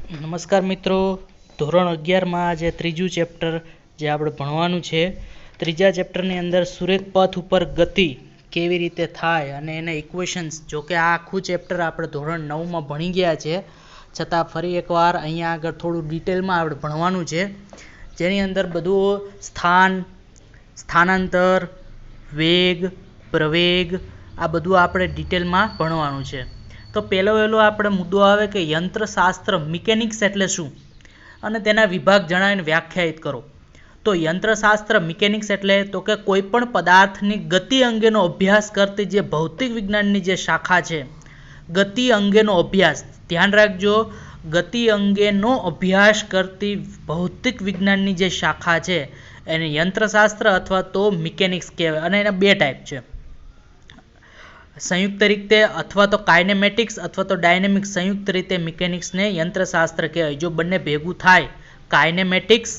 નમસ્કાર મિત્રો, ધોરણ 11માં જે ત્રીજું ચેપ્ટર જે આપણે ભણવાનું છે, ત્રીજા ચેપ્ટરની અંદર સુરેખ પથ ઉપર ગતિ કેવી રીતે થાય અને એના ઇક્વેશન્સ, જો કે આ આખું ચેપ્ટર આપણે ધોરણ 9માં ભણી ગયા છે, છતાં ફરી એકવાર અહીંયા આગળ થોડું ડિટેલમાં આપણે ભણવાનું છે, જેની અંદર બધું સ્થાન, સ્થાનાંતર, વેગ, પ્રવેગ આ બધું આપણે ડિટેલમાં ભણવાનું છે. તો પહેલો આપણે મુદ્દો આવે કે યંત્રશાસ્ત્ર મિકેનિક્સ એટલે શું અને તેના વિભાગ જણાવીને વ્યાખ્યાયિત કરો. તો યંત્રશાસ્ત્ર મિકેનિક્સ એટલે તો કે કોઈ પણ પદાર્થની ગતિ અંગેનો અભ્યાસ કરતી જે ભૌતિક વિજ્ઞાનની જે શાખા છે, ગતિ અંગેનો અભ્યાસ, ધ્યાન રાખજો, ગતિ અંગેનો અભ્યાસ કરતી ભૌતિક વિજ્ઞાનની જે શાખા છે એને યંત્રશાસ્ત્ર અથવા તો મિકેનિક્સ કહેવાય. અને એના બે ટાઈપ છે, સંયુક્ત રીતે અથવા તો કાઇનેમેટિક્સ અથવા તો ડાયનેમિક્સ. સંયુક્ત રીતે મિકેનિક્સને યંત્રશાસ્ત્ર કહેવાય. જો બંને ભેગું થાય, કાઇનેમેટિક્સ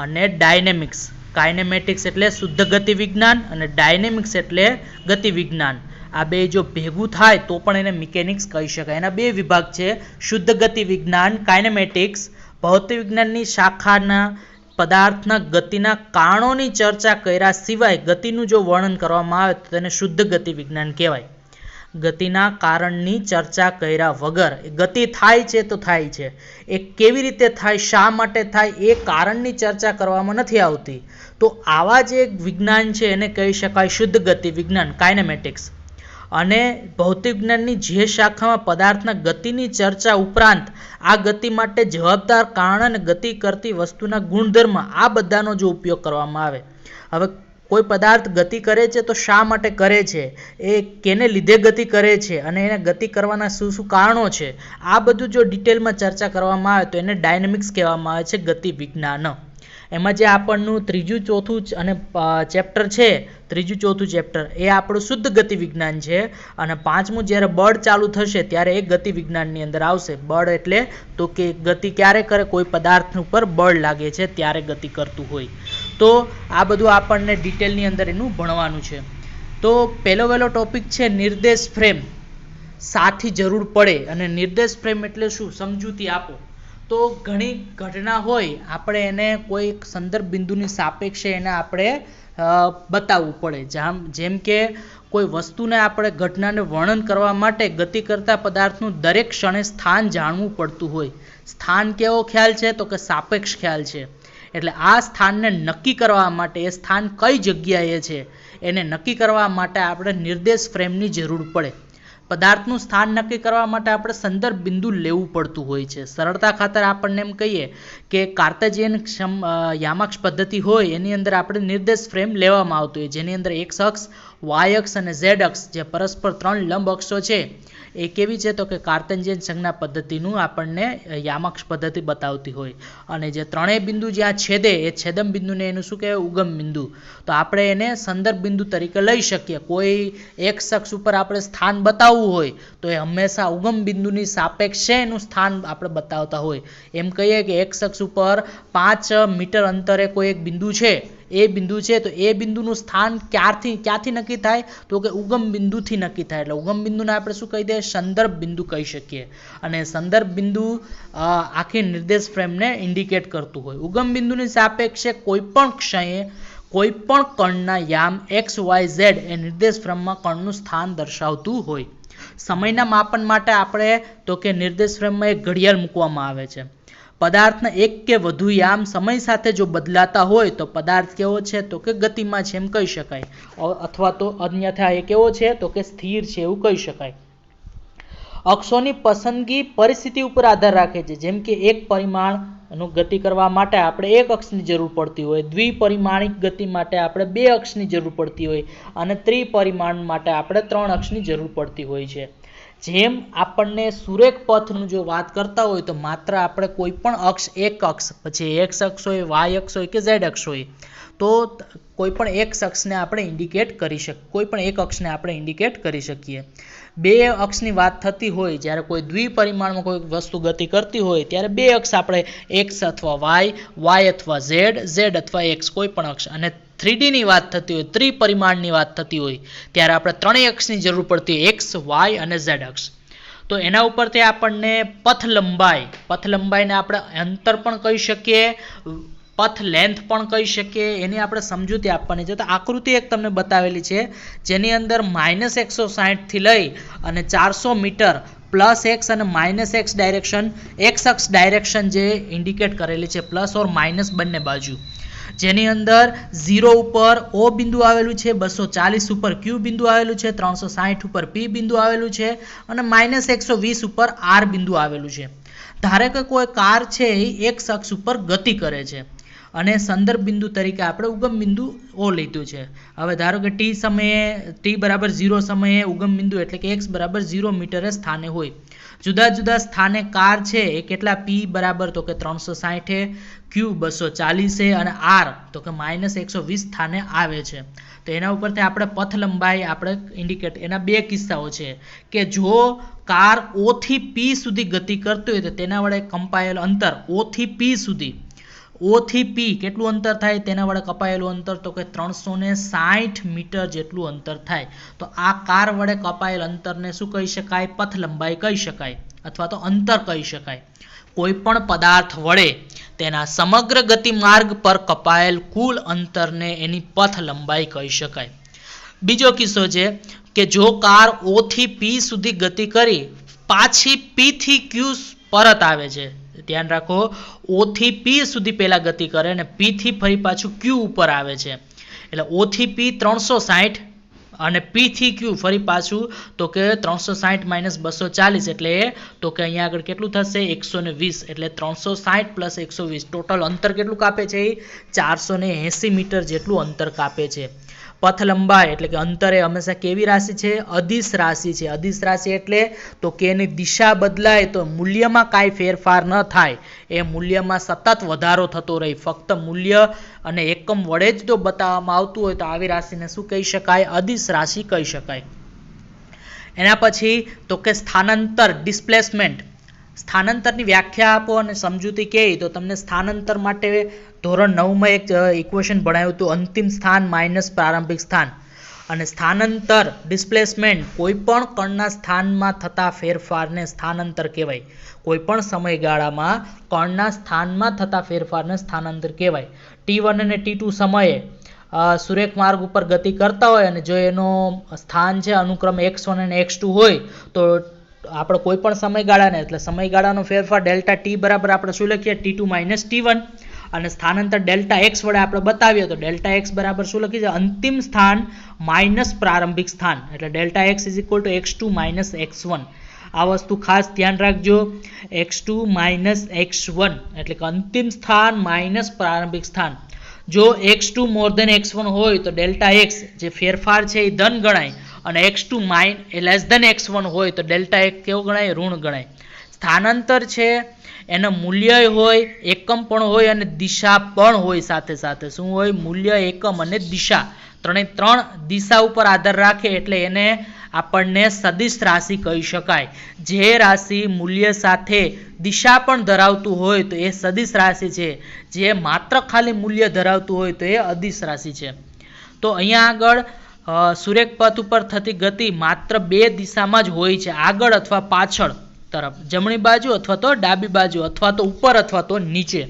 અને ડાયનેમિક્સ. કાઇનેમેટિક્સ એટલે શુદ્ધ ગતિ વિજ્ઞાન અને ડાયનેમિક્સ એટલે ગતિ વિજ્ઞાન. આ બે જો ભેગું થાય તો પણ એને મિકેનિક્સ કહી શકાય. એના બે વિભાગ છે, શુદ્ધ ગતિ વિજ્ઞાન કાઇનેમેટિક્સ, ભૌતિક વિજ્ઞાનની શાખાના પદાર્થના ગતિના કારણોની ચર્ચા કર્યા સિવાય ગતિનું જો વર્ણન કરવામાં આવે તો તેને શુદ્ધ ગતિ વિજ્ઞાન કહેવાય. ગતિના કારણની ચર્ચા કર્યા વગર ગતિ થાય છે તો થાય છે, એ કેવી રીતે થાય, શા માટે થાય, એ કારણની ચર્ચા કરવામાં નથી આવતી. તો આવા જે વિજ્ઞાન છે એને કહી શકાય શુદ્ધ ગતિ વિજ્ઞાન કાઇનેમેટિક્સ. અને ભૌતિક વિજ્ઞાનની જે શાખામાં પદાર્થના ગતિની ચર્ચા ઉપરાંત આ ગતિ માટે જવાબદાર કારણ અને ગતિ કરતી વસ્તુના ગુણધર્મ, આ બધાનો જો ઉપયોગ કરવામાં આવે. હવે કોઈ પદાર્થ ગતિ કરે છે તો શા માટે કરે છે, એ કેને લીધે ગતિ કરે છે અને એને ગતિ કરવાના શું શું કારણો છે, આ બધું જો ડિટેલમાં ચર્ચા કરવામાં આવે તો એને ડાયનેમિક્સ કહેવામાં આવે છે, ગતિ વિજ્ઞાન. એમાં જે આપણનું ત્રીજું ચોથું અને ચેપ્ટર છે, ત્રીજું ચોથું ચેપ્ટર એ આપણું શુદ્ધ ગતિ વિજ્ઞાન છે. અને પાંચમું જ્યારે બળ ચાલુ થશે ત્યારે એ ગતિ વિજ્ઞાનની અંદર આવશે. બળ એટલે તો કે ગતિ ક્યારે કરે, કોઈ પદાર્થ ઉપર બળ લાગે છે ત્યારે ગતિ કરતું હોય. તો આ બધું આપણને ડિટેલની અંદર એનું ભણવાનું છે. તો પહેલો ટોપિક છે નિર્દેશ ફ્રેમ. સાથી જરૂર પડે. અને નિર્દેશ ફ્રેમ એટલે શું, સમજૂતી આપો. તો ઘણી ઘટના હોય, આપણે એને કોઈ સંદર્ભ બિંદુની સાપેક્ષે એને આપણે બતાવવું પડે. જેમ કે કોઈ વસ્તુને આપણે ઘટનાને વર્ણન કરવા માટે ગતિ કરતા પદાર્થનું દરેક ક્ષણે સ્થાન જાણવું પડતું હોય. સ્થાન કેવો ખ્યાલ છે, તો કે સાપેક્ષ ખ્યાલ છે. એટલે આ સ્થાનને નક્કી કરવા માટે, એ સ્થાન કઈ જગ્યાએ છે એને નક્કી કરવા માટે આપણે નિર્દેશ ફ્રેમની જરૂર પડે. પદાર્થનું સ્થાન નક્કી કરવા માટે આપણે સંદર્ભ બિંદુ લેવું પડતું હોય છે. સરળતા ખાતર આપણને એમ કહીએ કે કાર્ટેશિયન યામાક્ષ પદ્ધતિ હોય એની અંદર આપણે નિર્દેશ ફ્રેમ લેવામાં આવતું હોય, જેની અંદર એક્સ અક્ષ, વાય અક્ષ અને ઝેડ અક્ષ જે પરસ્પર ત્રણ લંબ અક્ષો છે એ કેવી છે, તો કે કાર્ટેશિયન સંજ્ઞા પદ્ધતિનું આપણને યામાક્ષ પદ્ધતિ બતાવતી હોય. અને જે ત્રણેય બિંદુ જ્યાં છેદે એ છેદમ બિંદુને એનું શું કહેવાય, ઉગમ બિંદુ. તો આપણે એને સંદર્ભ બિંદુ તરીકે લઈ શકીએ. કોઈ એક અક્ષ ઉપર આપણે સ્થાન બતાવવું હોય તો એ હંમેશા ઉગમ બિંદુની સાપેક્ષે એનું સ્થાન આપણે બતાવતા હોય. એમ કહીએ કે એક અક્ષ ઉપર 5 મીટર અંતરે કોઈ એક બિંદુ છે, એ બિંદુ છે, તો એ બિંદુનું સ્થાન ક્યાંથી નક્કી થાય, તો કે ઉગમ બિંદુથી નક્કી થાય. એટલે ઉગમ બિંદુને આપણે શું કહી દઈએ, સંદર્ભ બિંદુ કહી શકીએ. અને સંદર્ભ બિંદુ આખી નિર્દેશ ફ્રેમને ઇન્ડિકેટ કરતું હોય. ઉગમ બિંદુની સાપેક્ષે કોઈ પણ ક્ષણે કોઈ પણ કણના યામ એક્સ વાય ઝેડ એ નિર્દેશ ફ્રેમમાં કણનું સ્થાન દર્શાવતું હોય. સમયના માપન માટે આપણે તો કે નિર્દેશ ફ્રેમમાં એક ઘડિયાળ મૂકવામાં આવે છે. પદાર્થના એક કે વધુ યામ સમય સાથે જો બદલાતા હોય તો પદાર્થ કેવો છે, તો કે ગતિમાં છે એમ કહી શકાય. અથવા તો અન્યથા એ કેવો છે, તો કે સ્થિર છે એવું કહી શકાય. અક્ષોની પસંદગી પરિસ્થિતિ ઉપર આધાર રાખે છે. જેમ કે એક પરિમાણનું ગતિ કરવા માટે આપણે એક અક્ષની જરૂર પડતી હોય, દ્વિપરિમાણિક ગતિ માટે આપણે 2 અક્ષની જરૂર પડતી હોય અને ત્રિપરિમાણ માટે આપણે 3 અક્ષની જરૂર પડતી હોય છે. જેમ આપણને સુરેખ પથનું જો વાત કરતા હોય તો માત્ર આપણે કોઈ પણ અક્ષ, એક અક્ષ, પછી એક્સ અક્ષ હોય, વાય અક્ષ હોય કે ઝેડ અક્ષ હોય, તો કોઈ પણ એક અક્ષને આપણે ઇન્ડિકેટ કરી શકીએ, કોઈ પણ એક અક્ષને આપણે ઇન્ડિકેટ કરી શકીએ. 2 અક્ષની વાત થતી હોય, જ્યારે કોઈ દ્વિપરિમાણમાં કોઈ વસ્તુ ગતિ કરતી હોય ત્યારે 2 અક્ષ આપણે એક્સ અથવા વાય અથવા ઝેડ અથવા એક્સ કોઈ પણ અક્ષ. અને 3D ની વાત થતી હોય, ત્રિપરિમાણની વાત થતી હોય ત્યારે આપણે 3 અક્ષની જરૂર પડતી હોય, એક્સ, વાય અને ઝેડ અક્ષ. તો એના ઉપરથી આપણને પથ લંબાઈને આપણે અંતર પણ કહી શકીએ, પથ લેન્થ પણ કહી શકીએ, એની આપણે સમજૂતી આપવાની છે. તો આકૃતિ એક તમને બતાવેલી છે જેની અંદર -160 થી લઈ અને 400 મીટર પ્લસ એક્સ અને માઇનસ એક્સ ડાયરેક્શન, એક્સ અક્ષ ડાયરેક્શન જે ઇન્ડિકેટ કરેલી છે, પ્લસ ઓર માઇનસ બંને બાજુ, જેની અંદર 0 ઉપર O બિંદુ આવેલું છે, 240 ઉપર Q બિંદુ આવેલું છે, 360 ઉપર P બિંદુ આવેલું છે અને -120 ઉપર R બિંદુ આવેલું છે. ધારો કે કોઈ કાર છે એ એક્સ અક્ષ ઉપર ગતિ કરે છે અને સંદર્ભ બિંદુ તરીકે આપણે ઉગમ બિંદુ O લીધું છે. હવે ધારો કે t બરાબર 0 સમયે ઉગમ બિંદુ એટલે કે x બરાબર 0 મીટરે સ્થાને હોય. જુદા જુદા સ્થાને કાર છે એ કેટલા p બરાબર તો કે 360 q 240 અને r તો કે -120 સ્થાને આવે છે. તો એના ઉપરથી આપણે પથ લંબાઈ આપણે ઇન્ડિકેટ, એના બે કિસ્સાઓ છે કે જો કાર O થી P સુધી ગતિ કરતી હોય તો તેના વડે કંપાયેલ અંતર O થી P સુધી, O થી P કેટલું અંતર થાય તેના વડે કપાયેલું અંતર તો કે 360 મીટર જેટલું અંતર થાય. તો આ કાર વડે કપાયેલ અંતરને શું કહી શકાય? પથ લંબાઈ કહી શકાય અથવા તો અંતર કહી શકાય. કોઈ પણ પદાર્થ વડે તેના સમગ્ર ગતિમાર્ગ પર કપાયેલ કુલ અંતરને એની પથ લંબાઈ કહી શકાય. બીજો કિસ્સો છે કે જો કાર O થી P સુધી ગતિ કરી પાછી P થી Q પરત આવે છે, ધ્યાન રાખો, O થી P સુધી પહેલા ગતિ કરે અને P થી ફરી પાછું Q ઉપર આવે છે, એટલે O થી P 360 અને P થી Q ફરી પાછું તો કે 360 - 240 એટલે તો કે અહીંયા આગળ કેટલું થશે? 120, એટલે 360 + 120 ટોટલ અંતર કેટલું કાપે છે? 480 મીટર જેટલું અંતર કાપે છે. પથ લંબાઈ એટલે કે અંતર એ હંમેશા કેવી રાશિ છે? અદિશ રાશિ છે. અદિશ રાશિ એટલે તો કે એની દિશા બદલાય તો મૂલ્યમાં કાંઈ ફેરફાર ન થાય, એ મૂલ્યમાં સતત વધારો થતો રહે. ફક્ત મૂલ્ય અને એકમ વડે જ જો બતાવવામાં આવતું હોય તો આવી રાશિને શું કહી શકાય? અદિશ રાશિ કહી શકાય. એના પછી તો કે સ્થાનાંતર, ડિસ્પ્લેસમેન્ટ. સ્થાનાંતરની વ્યાખ્યા આપો અને સમજૂતી કહે તો તમને સ્થાનાંતર માટે ધોરણ 9માં એક ઇક્વેશન ભણાવ્યું હતું, અંતિમ સ્થાન માઇનસ પ્રારંભિક સ્થાન. અને સ્થાનાંતર, ડિસ્પ્લેસમેન્ટ, કોઈ પણ કણના સ્થાનમાં થતા ફેરફારને સ્થાનાંતર કહેવાય. કોઈ પણ સમયગાળામાં કણના સ્થાનમાં થતા ફેરફારને સ્થાનાંતર કહેવાય. T1 અને T2 સમયે સુરેખ માર્ગ ઉપર ગતિ કરતા હોય અને જો એનો સ્થાન છે અનુક્રમ x1 અને x2 હોય તો આપણે કોઈ પણ સમયગાળાને, એટલે સમયગાળાનો ફેરફાર ડેલ્ટા t બરાબર આપણે શું લખીએ? T2 - T1 અને સ્થાનાંતર ડેલ્ટા x વડે આપણે બતાવીએ તો ડેલ્ટા x બરાબર શું લખી છે? અંતિમ સ્થાન માઇનસ પ્રારંભિક સ્થાન, એટલે ડેલ્ટા x = x2 - x1. આ વસ્તુ ખાસ ધ્યાન રાખજો, x2 - x1 એટલે કે અંતિમ સ્થાન માઇનસ પ્રારંભિક સ્થાન. જો x2 > x1 હોય તો ડેલ્ટા x જે ફેરફાર છે એ ધન ગણાય અને x2 < x1 હોય તો ડેલ્ટા x કેવો ગણાય? ઋણ ગણાય. સ્થાનાંતર છે એનું મૂલ્ય હોય, એકમ પણ હોય અને દિશા પણ હોય. સાથે સાથે શું હોય? મૂલ્ય, એકમ અને દિશા, ત્રણ દિશા ઉપર આધાર રાખે એટલે એને આપણને સદિશ રાશિ કહી શકાય. જે રાશિ મૂલ્ય સાથે દિશા પણ ધરાવતું હોય તો એ સદિશ રાશિ છે. જે માત્ર ખાલી મૂલ્ય ધરાવતું હોય તો એ અદિશ રાશિ છે. તો અહીંયા આગળ સુરેખ પથ ઉપર થતી ગતિ માત્ર બે દિશામાં જ હોય છે, આગળ અથવા પાછળ તરફ, જમણી બાજુ અથવા તો ડાબી બાજુ અથવા તો ઉપર અથવા તો નીચે.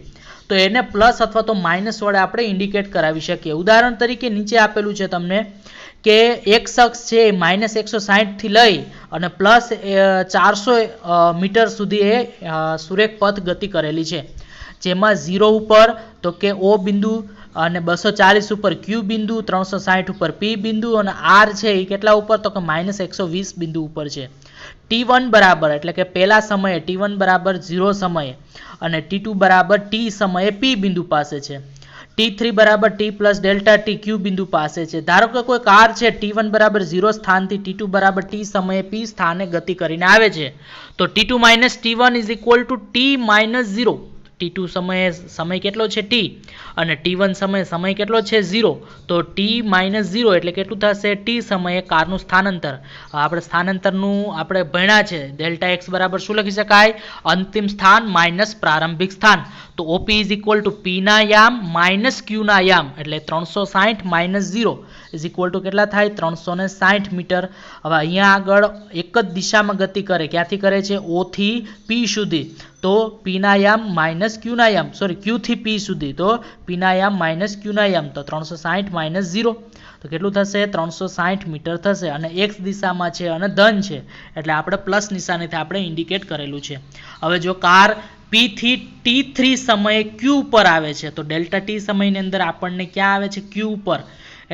તો એને પ્લસ અથવા તો માઇનસ વડે આપણે ઇન્ડિકેટ કરાવી શકીએ. ઉદાહરણ તરીકે નીચે આપેલું છે તમને કે એક શખ્સ છે -160 થી લઈ અને +400 મીટર સુધી એ સુરેખ પથ ગતિ કરેલી છે, જેમાં 0 ઉપર તો કે O બિંદુ અને 240 ઉપર Q બિંદુ, 360 ઉપર P બિંદુ અને R છે એ કેટલા ઉપર તો કે -120 બિંદુ ઉપર છે. T1 બરાબર એટલે કે પહેલા સમયે T1 બરાબર 0 સમયે અને T2 બરાબર T સમયે P બિંદુ પાસે છે. T3 બરાબર T + ડેલ્ટા T Q બિંદુ પાસે છે. ધારો કે કોઈ કાર છે T1 બરાબર 0 સ્થાનથી T2 બરાબર T સમયે P સ્થાને ગતિ કરીને આવે છે તો T2 - T1 = T - 0. T2 સમય કેટલો છે? T અને T1 સમય કેટલો છે? 0. તો T - 0 એટલે કેટલું થશે? T સમયે કારનું સ્થાનાંતર. આપણે સ્થાનાંતરનું આપણે ભણ્યા છે, ડેલ્ટા x બરાબર શું લખી શકાય? અંતિમ સ્થાન માઇનસ પ્રારંભિક સ્થાન. તો OP is equal two P ના યામ માઇનસ Q ના યામ એટલે 360 માઇનસ 0 ઇઝ ઇક્વલ ટુ કેટલા થાય 360 મીટર. હવે અહીંયા આગળ એક જ દિશામાં ગતિ કરે, ક્યાંથી કરે છે O થી P સુધી, તો P ના યામ માઇનસ Q ના યામ, સોરી Q થી P સુધી, તો P ના યામ માઇનસ Q ના યામ, તો 360 માઇનસ 0 તો કેટલું થશે 360 મીટર થશે. અને x દિશામાં છે અને ધન છે એટલે આપણે પ્લસ નિશાનીથી આપણે ઇન્ડિકેટ કરેલું છે. હવે જો કાર P થી T3 સમયે Q ઉપર આવે છે તો ડેલ્ટા T સમયની અંદર આપણને ક્યાં આવે છે Q ઉપર,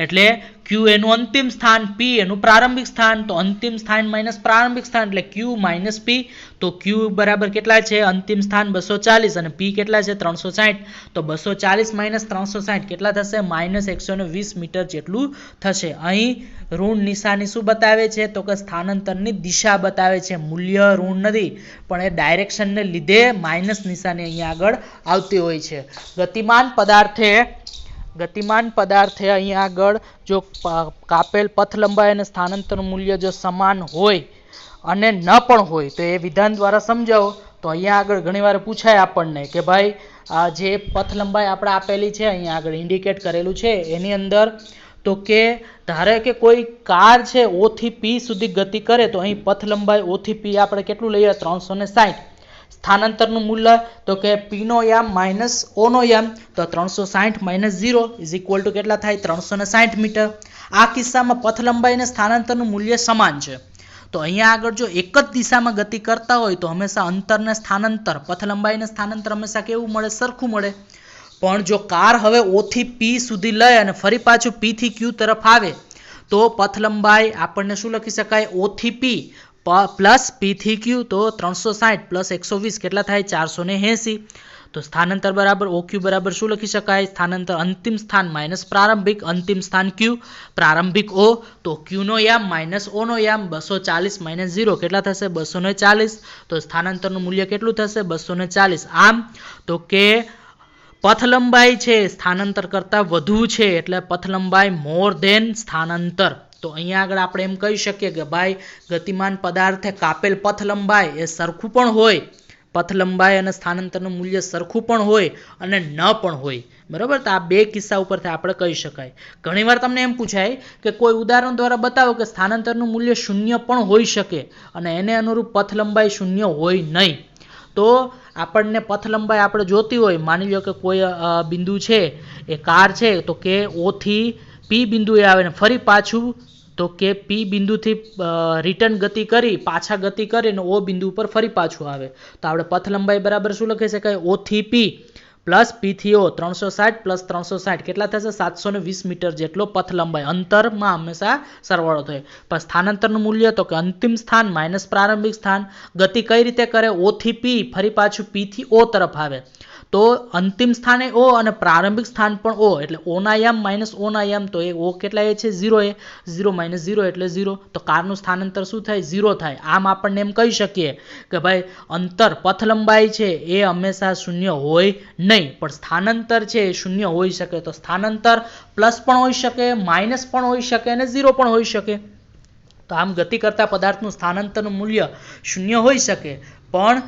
એટલે Q એનું અંતિમ સ્થાન, P એનું પ્રારંભિક સ્થાન, તો અંતિમ સ્થાન માઇનસ પ્રારંભિક સ્થાન એટલે Q માઇનસ P, તો Q બરાબર કેટલા છે અંતિમ સ્થાન 240 અને P કેટલા છે 360, તો 240 માઇનસ 360 કેટલા થશે માઇનસ 120 મીટર જેટલું થશે. અહીં ઋણ નિશાની શું બતાવે છે તો કે સ્થાનાંતરની દિશા બતાવે છે, મૂલ્ય ઋણ નથી પણ એ ડાયરેક્શનને લીધે માઇનસ નિશાની અહીંયા આગળ આવતી હોય છે. ગતિમાન પદાર્થે અહીંયા આગળ જો કાપેલ પથ લંબાઈ અને સ્થાનાંતરનું મૂલ્ય જો સમાન હોય અને ન પણ હોય તો એ વિધાન દ્વારા સમજાવો. તો અહીંયા આગળ ઘણીવાર પૂછાય આપણને કે ભાઈ આ જે પથ લંબાઈ આપણે આપેલી છે અહીંયા આગળ ઇન્ડિકેટ કરેલું છે એની અંદર, તો કે ધારે કે કોઈ કાર છે O થી P સુધી ગતિ કરે તો અહીં પથ લંબાઈ O થી P આપણે કેટલું લઈએ 360, સ્થાનાંતરનું મૂલ્ય તો કે P નો યામ માઇનસ O નો યામ, તો 360 માઇનસ 0 ઇઝ ઇક્વલ ટુ કેટલા થાય 360 મીટર. આ કિસ્સામાં પથ લંબાઈ અને સ્થાનાંતરનું મૂલ્ય સમાન છે. તો અહીંયા આગળ જો એક જ દિશામાં ગતિ કરતા હોય તો હંમેશા અંતરને સ્થાનાંતર, પથ લંબાઈ અને સ્થાનાંતર હંમેશા કેવું મળે સરખું મળે. પણ જો કાર હવે O થી P સુધી લઈ અને ફરી પાછું P થી Q તરફ આવે તો પથ લંબાઈ આપણને શું લખી શકાય O થી P પ્લસ P થી Q, તો 360 પ્લસ 120 કેટલા થાય 480. તો સ્થાનાંતર બરાબર OQ બરાબર શું લખી શકાય, સ્થાનાંતર અંતિમ સ્થાન માઇનસ પ્રારંભિક, અંતિમ સ્થાન Q, પ્રારંભિક O, તો Q નો યામ માઇનસ O નો યામ, 240 માઇનસ 0 કેટલા થશે 240, તો સ્થાનાંતરનું મૂલ્ય કેટલું થશે 240. આમ તો કે પથ લંબાઈ છે સ્થાનાંતર કરતા વધુ છે એટલે પથ લંબાઈ મોર ધેન સ્થાનાંતર. તો અહીંયા આગળ આપણે એમ કહી શકીએ કે ભાઈ ગતિમાન પદાર્થે કાપેલ પથ લંબાઈ એ સરખું પણ હોય, પથ લંબાઈ અને સ્થાનાંતરનું મૂલ્ય સરખું પણ હોય અને ન પણ હોય, બરાબર. તો આ બે કિસ્સા ઉપરથી આપણે કહી શકાય. ઘણીવાર તમને એમ પૂછાય કે કોઈ ઉદાહરણ દ્વારા બતાવો કે સ્થાનાંતરનું મૂલ્ય શૂન્ય પણ હોઈ શકે અને એને અનુરૂપ પથ લંબાઈ શૂન્ય હોય નહીં. તો આપણને પથ લંબાઈ આપણે જોતી હોય, માની લો કે કોઈ બિંદુ છે એ કાર છે તો કે O થી P બિંદુએ આવે ને ફરી પાછું તો કે P બિંદુથી રિટર્ન ગતિ કરી પાછા ગતિ કરીને O બિંદુ પર ફરી પાછું આવે તો આપણે પથ લંબાઈ બરાબર શું લખી શકાય O થી P પ્લસ P થી O, 360 પ્લસ 360 કેટલા થશે 720 મીટર જેટલો પથ લંબાઈ. અંતરમાં હંમેશા સરવાળો થાય. પણ સ્થાનાંતરનું મૂલ્ય તો કે અંતિમ સ્થાન માઇનસ પ્રારંભિક સ્થાન, ગતિ કઈ રીતે કરે O થી P ફરી પાછું P થી O તરફ આવે તો અંતિમ સ્થાને O અને પ્રારંભિક સ્થાન પણ O એટલે O ના યામ માઇનસ O ના યામ, તો એ O કેટલા એ છે 0 એ 0 માઇનસ 0 એટલે 0, તો કારનું સ્થાનાંતર શું થાય 0 થાય. આમ આપણને એમ કહી શકીએ કે ભાઈ અંતર પથ લંબાઈ છે એ હંમેશા શૂન્ય હોય નહીં પણ સ્થાનાંતર છે એ શૂન્ય હોઈ શકે. તો સ્થાનાંતર પ્લસ પણ હોઈ શકે, માઇનસ પણ હોઈ શકે અને 0 પણ હોઈ શકે. તો આમ ગતિ કરતા પદાર્થનું સ્થાનાંતરનું મૂલ્ય શૂન્ય હોઈ શકે પણ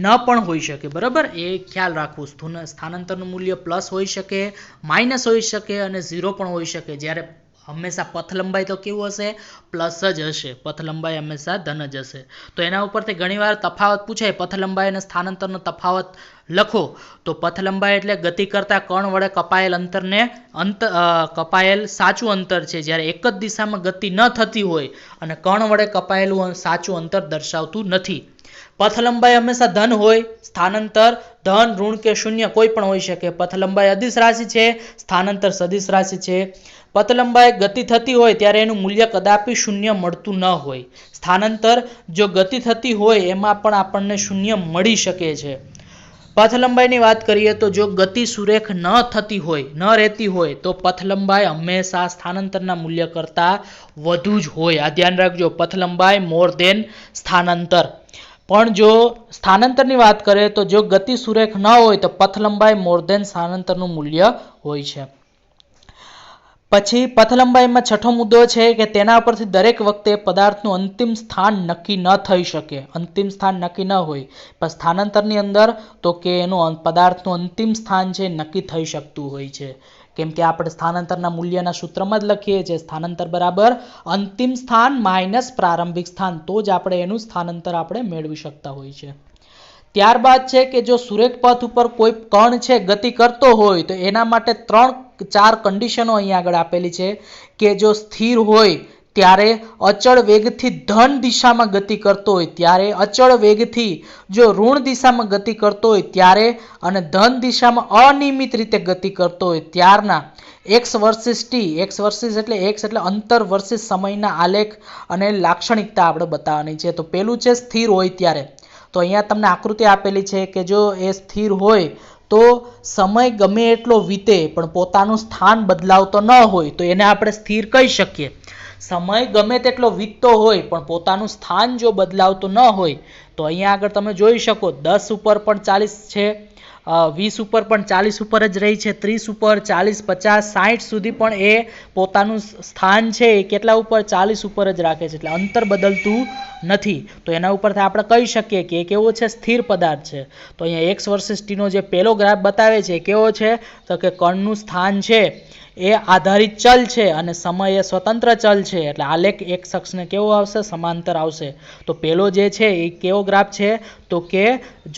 ન પણ હોઈ શકે, બરાબર. એ ખ્યાલ રાખવું. સ્થાનાંતરનું મૂલ્ય પ્લસ હોઈ શકે, માઇનસ હોઈ શકે અને 0 પણ હોઈ શકે. જ્યારે હંમેશા પથ લંબાઈ તો કેવું હશે પ્લસ જ હશે, પથ લંબાઈ હંમેશા ધન જ હશે. તો એના ઉપરથી ઘણીવાર તફાવત પૂછાય, પથ લંબાઈ અને સ્થાનાંતરનો તફાવત લખો તો પથ લંબાઈ એટલે ગતિ કરતા કણ વડે કપાયેલ અંતરને કપાયેલ સાચું અંતર છે, જ્યારે એક જ દિશામાં ગતિ ન થતી હોય અને કણ વડે કપાયેલું સાચું અંતર દર્શાવતું નથી. પથ લંબાઈ હંમેશા ધન હોય, સ્થાનાંતર ધન, ઋણ કે શૂન્ય કોઈ પણ હોઈ શકે. પથ લંબાઈ અદિશ રાશિ છે, સ્થાનાંતર સદિશ રાશિ છે. પથ લંબાઈ ગતિ થતી હોય ત્યારે એનું મૂલ્ય કદાપી શૂન્ય મળતું ન હોય. સ્થાનાંતર જો ગતિ થતી હોય એમાં પણ આપણને શૂન્ય મળી શકે છે. પથ લંબાઈની વાત કરીએ તો જો ગતિ સુરેખ ન થતી હોય, ન રહેતી હોય તો પથ લંબાઈ હંમેશા સ્થાનાંતરના મૂલ્ય કરતાં વધુ જ હોય. આ ધ્યાન રાખજો, પથ લંબાઈ મોર ધેન સ્થાનાંતર. પણ જો સ્થાનાંતરની વાત કરીએ તો જો ગતિ સુરેખ ન હોય તો પથ લંબાઈ મોર ધેન સ્થાનાંતરનું મૂલ્ય હોય છે. પછી પથલંબાઈમાં છઠ્ઠો મુદ્દો છે કે તેના પરથી દરેક વખતે પદાર્થનું અંતિમ સ્થાન નક્કી ન થઈ શકે. અંતિમ સ્થાન નક્કી ન હોય પણ સ્થાનાંતરની અંદર તો કે એનું પદાર્થનું અંતિમ સ્થાન છે નક્કી થઈ શકતું હોય છે. કેમ કે આપણે સ્થાનાંતરના મૂલ્યના સૂત્રમાં જ લખીએ છીએ સ્થાનાંતર બરાબર અંતિમ સ્થાન માઇનસ પ્રારંભિક સ્થાન, તો જ આપણે એનું સ્થાનાંતર આપણે મેળવી શકતા હોય છે. ત્યારબાદ છે કે જો સુરેખ પથ ઉપર કોઈ કણ છે ગતિ કરતો હોય તો એના માટે 3-4 કન્ડિશનો અહીંયા આગળ આપેલી છે કે જો સ્થિર હોય ત્યારે અચળ વેગથી ધન દિશામાં ગતિ કરતો હોય ત્યારે, અચળ વેગથી જો ઋણ દિશામાં ગતિ કરતો હોય ત્યારે અને ધન દિશામાં અનિયમિત રીતે ગતિ કરતો હોય ત્યારના x versus t, x versus એટલે x એટલે અંતર વર્સિસ સમયના આલેખ અને લાક્ષણિકતા આપણે બતાવવાની છે. તો પેલું છે સ્થિર હોય ત્યારે. તો અહીંયા તમને આકૃતિ આપેલી છે કે જો એ સ્થિર હોય તો સમય ગમે એટલો વીતે પણ પોતાનું સ્થાન બદલાવતો ન હોય તો એને આપણે સ્થિર કહી શકીએ. સમય ગમે તેટલો વીતતો હોય પણ પોતાનું સ્થાન જો બદલાવતું ન હોય તો અહીંયા આગળ તમે જોઈ શકો 10 ઉપર પણ 40 છે, 20 ઉપર પણ 40 ઉપર જ રહી છે, 30 ઉપર 40, 50, 60 સુધી પણ એ પોતાનું સ્થાન છે એ કેટલા ઉપર 40 ઉપર જ રાખે છે, એટલે અંતર બદલતું નથી. તો એના ઉપરથી આપણે કહી શકીએ કે એ કેવો છે, સ્થિર પદાર્થ છે. તો અહીંયા x વર્સિસ t નો જે પહેલો ગ્રાફ બતાવે છે કેવો છે તો કે કણનું સ્થાન છે એ આધારિત ચલ છે અને સમય એ સ્વતંત્ર ચલ છે, એટલે આલેખ x અક્ષને કેવો આવશે, સમાંતર આવશે. તો પેલો જે છે એ કેવો ગ્રાફ છે તો કે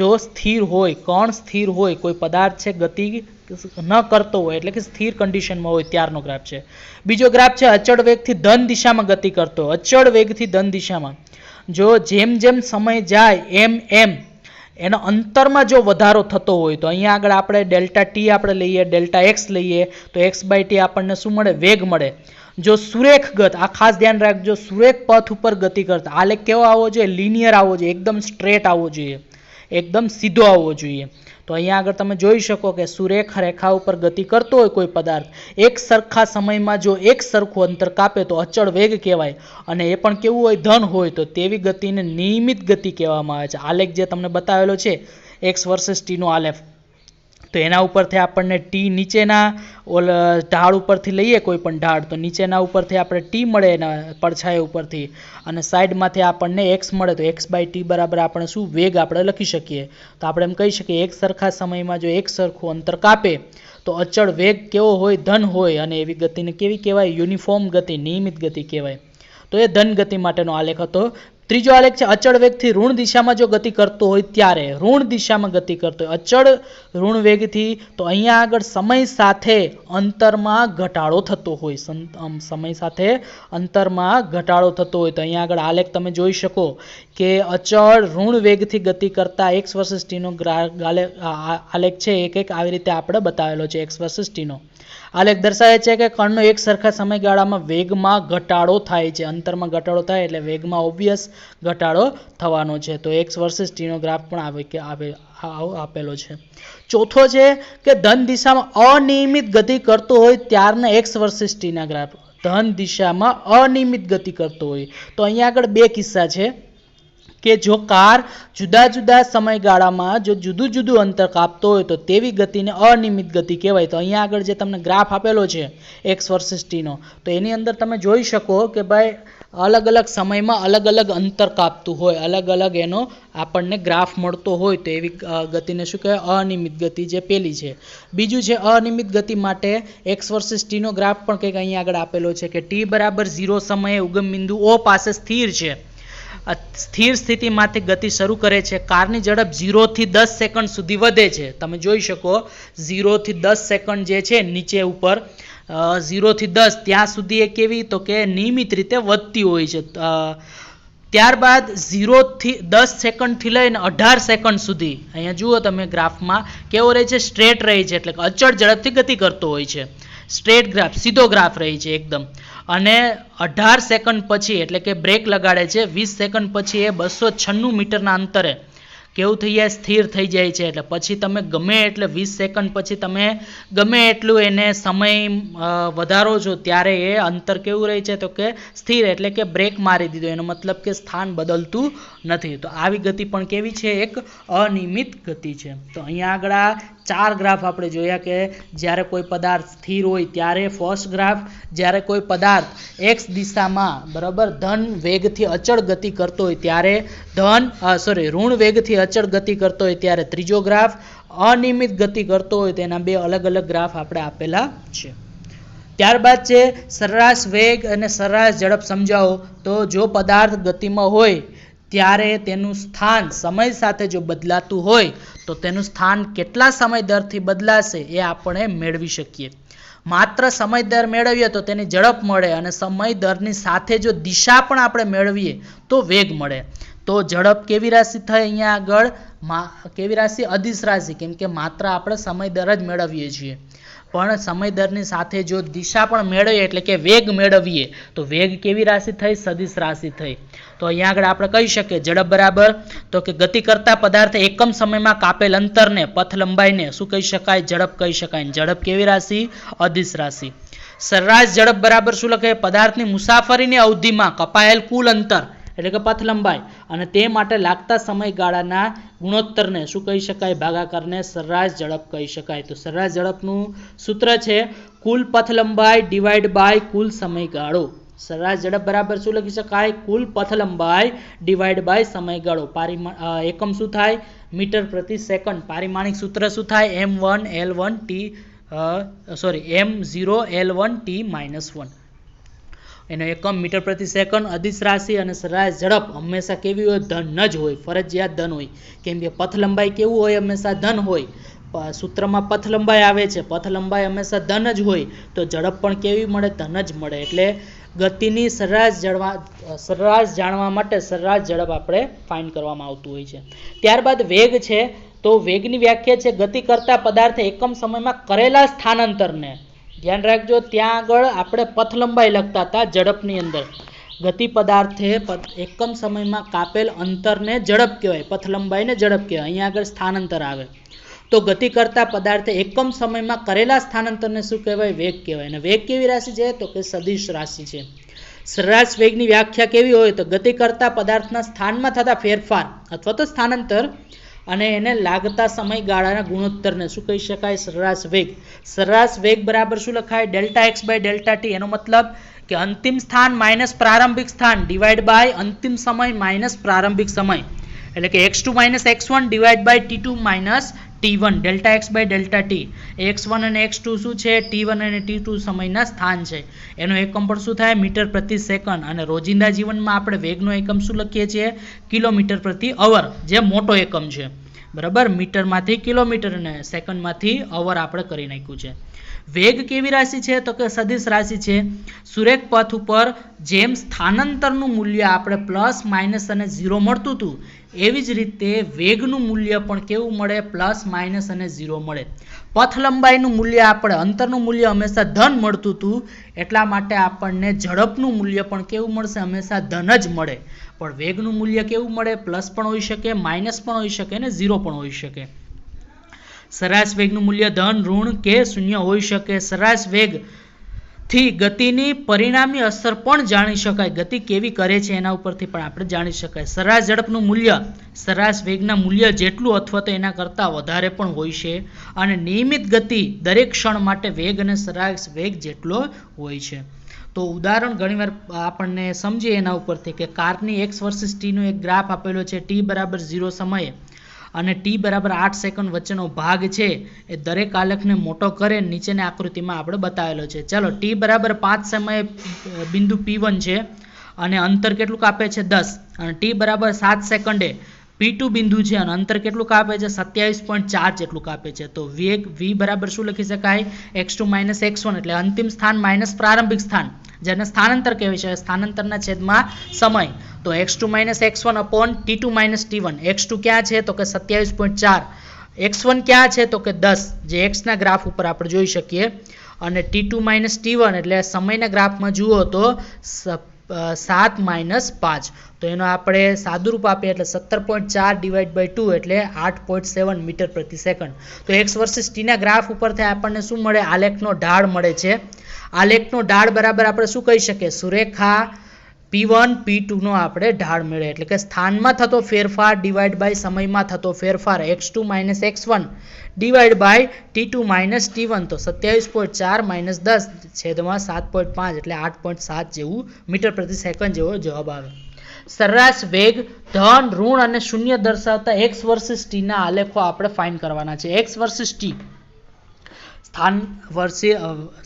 જો સ્થિર હોય, કણ સ્થિર હોય, કોઈ પદાર્થ છે ગતિ ન કરતો હોય એટલે કે સ્થિર કન્ડિશનમાં હોય ત્યારનો ગ્રાફ છે. બીજો ગ્રાફ છે અચળ વેગથી ધન દિશામાં ગતિ કરતો હોય. અચળ વેગથી ધન દિશામાં જો જેમ જેમ સમય જાય એમ એમ એનો અંતરમાં જો વધારો થતો હોય તો અહીંયા આગળ આપણે ડેલ્ટા ટી આપણે લઈએ, ડેલ્ટા એક્સ લઈએ તો એક્સ બાય ટી આપણને શું મળે, વેગ મળે. જો સુરેખ ગત, આ ખાસ ધ્યાન રાખજો, સુરેખ પથ ઉપર ગતિ કરતા આલેખ કેવો આવવો જોઈએ, લિનિયર આવવો જોઈએ, એકદમ સ્ટ્રેટ આવવો જોઈએ, એકદમ સીધો આવવો જોઈએ. તો અહીંયા આગળ તમે જોઈ શકો કે સુરેખ રેખા ઉપર ગતિ કરતો હોય કોઈ પદાર્થ એક સરખા સમયમાં જો એક સરખું અંતર કાપે તો અચળ વેગ કહેવાય અને એ પણ કેવું હોય, ધન હોય, તો તેવી ગતિને નિયમિત ગતિ કહેવામાં આવે છે. આલેખ જે તમને બતાવેલો છે x વર્સિસ t નો આલેખ, તો એના ઉપરથી આપણને ટી નીચેના ઢાળ ઉપરથી લઈએ કોઈ પણ ઢાળ તો નીચેના ઉપરથી આપણે ટી મળે એના પડછાયા ઉપરથી અને સાઈડમાંથી આપણને એક્સ મળે તો એક્સ બાય ટી બરાબર આપણે શું, વેગ આપણે લખી શકીએ. તો આપણે એમ કહી શકીએ એક સરખા સમયમાં જો એક સરખું અંતર કાપે તો અચળ વેગ કેવો હોય, ધન હોય અને એવી ગતિને કેવી કહેવાય, યુનિફોર્મ ગતિ, નિયમિત ગતિ કહેવાય. તો એ ધન ગતિ માટેનો આલેખ હતો. ત્રીજો આલેખ છે અચળ વેગથી ઋણ દિશામાં જો ગતિ કરતો હોય ત્યારે, ઋણ દિશામાં ગતિ કરતો હોય અચળ ઋણ વેગથી, તો અહીંયા આગળ સમય સાથે અંતરમાં ઘટાડો થતો હોય, સમય સાથે અંતરમાં ઘટાડો થતો હોય તો અહીંયા આગળ આલેખ તમે જોઈ શકો કે અચળ ઋણ વેગથી ગતિ કરતા x વર્સિસ t નો આલેખ છે એક એક આવી રીતે આપણે બતાવેલો છે. x વર્સિસ t નો આલેખ દર્શાવે છે કે કણનો એક સરખા સમયગાળામાં વેગમાં ઘટાડો થાય છે, અંતરમાં ઘટાડો થાય એટલે વેગમાં ઓબ્વિયસ ઘટાડો થવાનો છે. તો x વર્સિસ t નો ગ્રાફ પણ આપેલો છે. ચોથો છે કે ધન દિશામાં અનિયમિત ગતિ કરતો હોય ત્યારના x વર્સિસ t ના ગ્રાફ. ધન દિશામાં અનિયમિત ગતિ કરતો હોય તો અહીંયા આગળ બે કિસ્સા છે કે જો કાર જુદા જુદા સમયગાળામાં જો જુદું જુદું અંતર કાપતો હોય તો તેવી ગતિને અનિયમિત ગતિ કહેવાય. તો અહીંયા આગળ જે તમને ગ્રાફ આપેલો છે x વર્સિસ t નો, તો એની અંદર તમે જોઈ શકો કે ભાઈ અલગ અલગ સમયમાં અલગ અલગ અંતર કાપતું હોય, અલગ અલગ એનો આપણને ગ્રાફ મળતો હોય તો એવી ગતિને શું કહેવાય, અનિયમિત ગતિ જે પેલી છે. બીજું છે અનિયમિત ગતિ માટે x વર્સિસ t નો ગ્રાફ પણ કંઈક અહીંયા આગળ આપેલો છે કે t બરાબર 0 સમયે ઉગમ બિંદુ O પાસે સ્થિર છે. સ્થિર સ્થિતિમાંથી ગતિ શરૂ કરે છે. કારની ઝડપ 0 થી 10 સેકન્ડ સુધી વધે છે. તમે જોઈ શકો 0 થી 10 સેકન્ડ જે છે નીચે ઉપર 0 થી 10 ત્યાં સુધી એ કેવી તો કે નિયમિત રીતે વધતી હોય છે. ત્યારબાદ 0 થી 10 સેકન્ડથી લઈને 18 સેકન્ડ સુધી અહીંયા જુઓ તમે ગ્રાફમાં કેવો રહે છે, સ્ટ્રેટ રહે છે, એટલે કે અચળ ઝડપથી ગતિ કરતો હોય છે. સ્ટ્રેટ ગ્રાફ, સીધો ગ્રાફ રહે છે એકદમ. અને 18 સેકન્ડ પછી એટલે કે બ્રેક લગાડે છે, 20 સેકન્ડ પછી એ 296 મીટરના અંતરે કેવું થઈ જાય, સ્થિર થઈ જાય છે. એટલે પછી તમે ગમે એટલે 20 સેકન્ડ પછી તમે ગમે એટલું એને સમય વધારો છો ત્યારે એ અંતર કેવું રહે છે, તો કે સ્થિર, એટલે કે બ્રેક મારી દીધો, એનો મતલબ કે સ્થાન બદલતું નથી. તો આવી ગતિ પણ કેવી છે, એક અનિયમિત ગતિ છે. તો અહીંયા આગળ આ 4 ગ્રાફ આપણે જોયા કે જ્યારે કોઈ પદાર્થ સ્થિર હોય ત્યારે ફર્સ્ટ ગ્રાફ, જ્યારે કોઈ પદાર્થ x દિશામાં બરાબર ધન વેગથી અચળ ગતિ કરતો હોય ત્યારે ઋણ વેગથી અચળ ગતિ કરતો હોય ત્યારે ત્રીજો ગ્રાફ, અનિયમિત ગતિ કરતો હોય તેના બે અલગ અલગ ગ્રાફ આપણે આપેલા છે. ત્યારબાદ છે સરેરાશ વેગ અને સરેરાશ ઝડપ સમજાવો. તો જો પદાર્થ ગતિમાં હોય ત્યારે તેનું સ્થાન સમય સાથે જો બદલાતું હોય તો તેનું સ્થાન કેટલા સમય દરથી બદલાશે એ આપણે મેળવી શકીએ. માત્ર સમય દર મેળવીએ તો તેની ઝડપ મળે, અને સમય દરની સાથે જો દિશા પણ આપણે મેળવીએ તો વેગ મળે. તો ઝડપ કેવી રાશિ થાય, અહીંયા આગળ કેવી રાશિ, અદિશ રાશિ, કેમ કે માત્ર આપણે સમય દર જ મેળવીએ છીએ, પણ સમય દરની સાથે જો દિશા પણ મેળવીએ એટલે કે વેગ મેળવીએ તો વેગ કેવી રાશિ થઈ, સદિશ રાશિ થઈ. તો અહીંયા આગળ આપણે કહી શકીએ ઝડપ બરાબર, તો કે ગતિ કરતા પદાર્થ એકમ સમયમાં કાપેલ અંતરને, પથ લંબાઈને શું કહી શકાય, ઝડપ કહી શકાય. ઝડપ કેવી રાશિ, અદિશ રાશિ. સરેરાશ ઝડપ બરાબર શું લખે, પદાર્થની મુસાફરીની અવધિમાં કપાયેલ કુલ અંતર એટલે કે પથ લંબાઈ અને તે માટે લાગતા સમયગાળાના ગુણોત્તરને શું કહી શકાય, ભાગાકારને સરેરાશ ઝડપ કહી શકાય. તો સરેરાશ ઝડપનું સૂત્ર છે કુલ પથ લંબાઈ ડિવાઈડ બાય કુલ સમયગાળો. સરેરાશ ઝડપ બરાબર શું લખી શકાય, કુલ પથ લંબાઈ ડિવાઈડ બાય સમયગાળો. એકમ શું થાય, મીટર પ્રતિ સેકન્ડ. પારિમાણિક સૂત્ર શું થાય, m0L1t-1 એનો એકમ મીટર પ્રતિ સેકન્ડ. અદિશ રાશિ અને સરેરાશ ઝડપ હંમેશા કેવી હોય, ધન જ હોય, ફરજિયાત ધન હોય, કેમ કે પથ લંબાઈ કેવું હોય, હંમેશા ધન હોય. સૂત્રમાં પથ લંબાઈ આવે છે, પથ લંબાઈ હંમેશા ધન જ હોય, તો ઝડપ પણ કેવી મળે, ધન જ મળે. એટલે ગતિની સરેરાશ જાણવા માટે સરેરાશ ઝડપ આપણે ફાઇન્ડ કરવામાં આવતું હોય છે. ત્યારબાદ વેગ છે. તો વેગની વ્યાખ્યા છે ગતિ કરતા પદાર્થે એકમ સમયમાં કરેલા સ્થાનાંતરને, ધ્યાન રાખજો ત્યાં આગળ આપણે પથ લંબાઈ લખતા હતા, ઝડપની અંદર ગતિ પદાર્થે એકમ સમયમાં કાપેલ અંતરને ઝડપ કહેવાય, પથ લંબાઈને ઝડપ કહેવાય. અહીંયા આગળ સ્થાનાંતર આવે. તો ગતિ કરતા પદાર્થે એકમ સમયમાં કરેલા સ્થાનાંતરને શું કહેવાય, વેગ કહેવાય. અને વેગ કેવી રાશિ છે, તો કે સદિશ રાશિ છે. સરેરાશ વેગની વ્યાખ્યા કેવી હોય, તો ગતિ કરતા પદાર્થના સ્થાનમાં થતા ફેરફાર અથવા તો સ્થાનાંતર અને એને લાગતા સમયગાળાના ગુણોત્તરને શું કહી શકાય, સરેરાશ વેગ. સરેરાશ વેગ બરાબર શું લખાય, delta x by delta t. એનો મતલબ કે અંતિમ સ્થાન માઇનસ પ્રારંભિક સ્થાન ડિવાઈડ બાય અંતિમ સમય માઇનસ પ્રારંભિક સમય, એટલે કે x2 minus x1 divide by t2 minus t1. Delta x by delta t. x1 અને x2 શું છે, t1 અને t2 સમયના સ્થાન છે. એનો એકમ પણ શું થાય, મીટર પ્રતિ સેકન્ડ. અને રોજિંદા જીવનમાં આપણે વેગનો એકમ શું લખીએ છીએ, કિલોમીટર પ્રતિ અવર, જે મોટો એકમ છે બરાબર. મીટરમાંથી કિલોમીટર અને સેકન્ડમાંથી અવર આપણે કરી નાખ્યું છે. વેગ કેવી રાશિ છે, તો કે સદિશ રાશિ છે. સુરેખ પથ ઉપર જેમ સ્થાનાંતરનું મૂલ્ય આપણે પ્લસ માઇનસ અને 0 મળતું હતું, એવી જ રીતે વેગનું મૂલ્ય પણ કેવું મળે, પ્લસ માઇનસ અને 0 મળે. પથ લંબાઈનું મૂલ્ય આપણે અંતરનું મૂલ્ય હંમેશા ધન મળતું હતું, એટલા માટે આપણને ઝડપનું મૂલ્ય પણ કેવું મળશે, હંમેશા ધન જ મળે. પણ વેગનું મૂલ્ય કેવું મળે, પ્લસ પણ હોઈ શકે, માઇનસ પણ હોઈ શકે અને 0 પણ હોઈ શકે. સરેરાશ વેગનું મૂલ્ય ધન, ઋણ કે શૂન્ય હોઈ શકે. સરેરાશ વેગ થી ગતિની પરિણામી અસર પણ જાણી શકાય, ગતિ કેવી કરે છે એના ઉપરથી પણ આપણે જાણી શકાય. સરેરાશ ઝડપનું મૂલ્ય સરેરાશ વેગના મૂલ્ય જેટલું અથવા તો એના કરતાં વધારે પણ હોય છે, અને નિયમિત ગતિ દરેક ક્ષણ માટે વેગ અને સરેરાશ વેગ જેટલો હોય છે. તો ઉદાહરણ ઘણીવાર આપણને સમજીએ એના ઉપરથી કે કારની x વર્સિસ t નો એક ગ્રાફ આપેલો છે. t બરાબર 0 સમયે અને t બરાબર 8 સેકન્ડ વચ્ચેનો ભાગ છે એ દરેક આલેખને મોટો કરે નીચેની આકૃતિમાં આપણે બતાવેલો છે. ચાલો t બરાબર 5 સમયે બિંદુ p1 છે અને અંતર કેટલું કાપે છે 10, અને t બરાબર 7 સેકન્ડે p2 બિંદુ છે અને અંતર કેટલું કાપે છે 27.4 જેટલું કાપે છે. તો વેગ v બરાબર શું લખી શકાય, x2 માઇનસ x1, એટલે અંતિમ સ્થાન માઇનસ પ્રારંભિક સ્થાન, જેને સ્થાનાંતર કહેવાય છે, સ્થાનાંતરના છેદમાં સમય. તો x2 minus x1 upon t2 minus t1. x2 ક્યાં છે, તો કે 27.4. x1 ક્યાં છે, તો કે 10, જે x ના ગ્રાફ ઉપર આપણે જોઈ શકીએ. અને t2 માઇનસ t1 એટલે સમયના ગ્રાફમાં જુઓ તો 7 - 5, તો એનો આપણે સાદુરૂપ આપીએ એટલે 17.4 / 2 એટલે 8.7 મીટર પ્રતિ સેકન્ડ. તો x વર્સિસ t ના ગ્રાફ ઉપરથી આપણને શું મળે? આલેખનો ઢાળ મળે છે. આલેખનો ઢાળ બરાબર આપણે શું કહી શકીએ? સુરેખા P1 P2 નો આપણે ઢાળ મળે, એટલે કે સ્થાનમાં થતો ફેરફાર ડિવાઈડ બાય સમયમાં થતો ફેરફાર x2 - x1 divide by t2 - t1, તો 27.4 - 10 છેદમાં 7.5 એટલે 8.7 જેવું મીટર પ્રતિ સેકન્ડ જેવો જવાબ આવે. સરેરાશ વેગ, ધન, ઋણ અને શૂન્ય દર્શાવતા x વર્સિસ t ના આલેખો આપણે ફાઇન્ડ કરવાના છે. x વર્સિસ t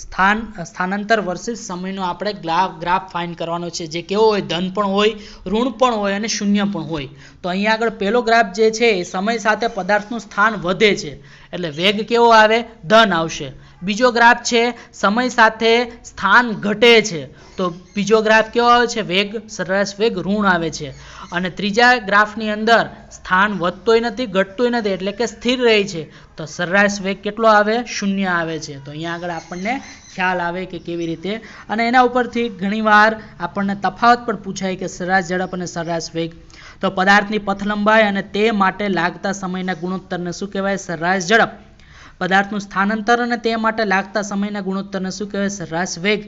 સ્થાનાંતર વર્સિસ સમયનો આપણે ગ્રાફ ફાઇન્ડ કરવાનો છે, જે કેવો હોય? ધન પણ હોય, ઋણ પણ હોય અને શૂન્ય પણ હોય. તો અહીંયા આગળ પહેલો ગ્રાફ જે છે એ સમય સાથે પદાર્થનું સ્થાન વધે છે, એટલે વેગ કેવો આવે? ધન આવશે. બીજો ગ્રાફ છે સમય સાથે સ્થાન ઘટે છે, તો બીજો ગ્રાફ કેવો આવે છે? વેગ, સરેરાશ વેગ ઋણ આવે છે. અને ત્રીજા ગ્રાફની અંદર સ્થાન વધતોય નથી, ઘટતોય નથી, એટલે કે સ્થિર રહે છે, તો સરેરાશ વેગ કેટલો આવે? શૂન્ય આવે છે. તો અહીંયા આગળ આપણને ખ્યાલ આવે કે કેવી રીતે, અને એના ઉપરથી ઘણીવાર આપણને તફાવત પણ પૂછાય કે સરેરાશ ઝડપ અને સરેરાશ વેગ. તો પદાર્થની પથ લંબાઈ અને તે માટે લાગતા સમયના ગુણોત્તરને શું કહેવાય? સરેરાશ ઝડપ. પદાર્થનું સ્થાનાંતર અને તે માટે લાગતા સમયના ગુણોત્તરને શું કહેવાય? સરેરાશ વેગ.